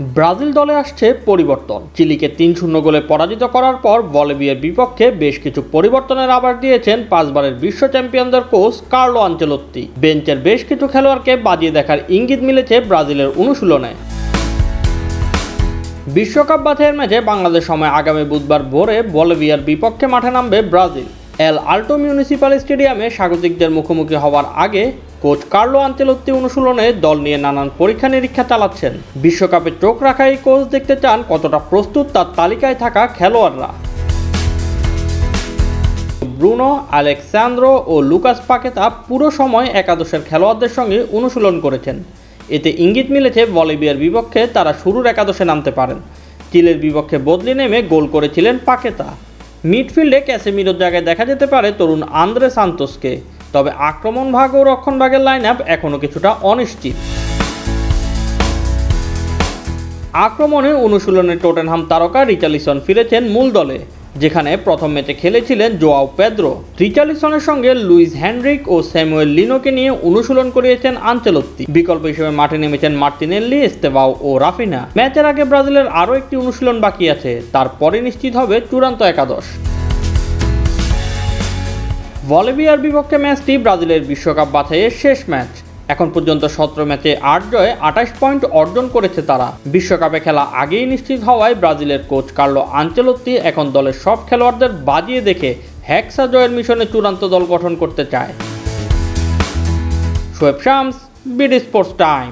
Brazil দলে আসছে পরিবর্তন। চিলিকে ৩-০ গোলে পরাজিত করার পর বলিভিয়ার বিপক্ষে বেশ কিছু পরিবর্তনের আভাস দিয়েছেন 5 বারের বিশ্ব চ্যাম্পিয়নদের কোচ কার্লো আনচেলোত্তি। বেঞ্চের বেশ কিছু খেলোয়াড়কে বাজিয়ে দেখার ইঙ্গিত মিলেছে ব্রাজিলের অনুশীলনে। বিশ্বকাপ বাছাইয়ের ম্যাচে বাংলাদেশ সময় আগামী বুধবার ভোরে বলিভিয়ার বিপক্ষে মাঠে নামবে ব্রাজিল। এল আল্টো মিউনিসিপাল স্টেডিয়ামে স্বাগতিকদের মুখোমুখি হওয়ার আগে কোচ কার্লো আনচেলোত্তি অনুশীলনে দল নিয়ে নানান পরীক্ষা নিরীক্ষা চালাচ্ছেন। বিশ্বকাপে চোখ রাখা এই কোচ দেখতে চান কতটা প্রস্তুত তার তালিকায় থাকা খেলোয়াড়রা। ব্রুনো, আলেক্সান্দ্রো ও লুকাস পাকেতা পুরো সময় একাদশের খেলোয়াড়দের সঙ্গে অনুশীলন করেছেন। এতে ইঙ্গিত মিলেছে বলিভিয়ার বিপক্ষে তারা শুরুর একাদশে নামতে পারেন। চিলের বিপক্ষে বদলে নেমে গোল করেছিলেন পাকেতা। মিডফিল্ডে ক্যাসেমিরোর জায়গায় দেখা যেতে পারে তরুণ আন্দ্রে সান্তোসকে। তবে আক্রমণ ভাগ ও রক্ষণ ভাগের লাইন আপ এখনও কিছুটা অনিশ্চিত। আক্রমণে অনুশীলনে টটেনহাম তারকা রিচার্লিসন ফিরেছেন মূল দলে, যেখানে প্রথম ম্যাচে খেলেছিলেন জোয়াও পেদ্রো। রিচার্লিসনের সঙ্গে লুইস হেনরিক ও স্যামুয়েল লিনোকে নিয়ে অনুশীলন করিয়েছেন আনচেলোত্তি। বিকল্প হিসেবে মাঠে নেমেছেন মার্টিনেল্লি, এস্তেভাও ও রাফিনা। ম্যাচের আগে ব্রাজিলের আরও একটি অনুশীলন বাকি আছে, তারপরে নিশ্চিত হবে চূড়ান্ত একাদশ। বলিভিয়ার বিপক্ষে ম্যাচটি ব্রাজিলের বিশ্বকাপ বাছাইয়ের শেষ ম্যাচ। এখন পর্যন্ত 17 ম্যাচে 8 জয়ে 28 পয়েন্ট অর্জন করেছে তারা। বিশ্বকাপে খেলা আগেই নিশ্চিত হওয়ায় ব্রাজিলের কোচ কার্লো আনচেলোত্তি এখন দলের সব খেলোয়াড়দের বাজিয়ে দেখে হেক্সা জয়ের মিশনে চূড়ান্ত দল গঠন করতে চায়। Shoaib Shams, BD sports time.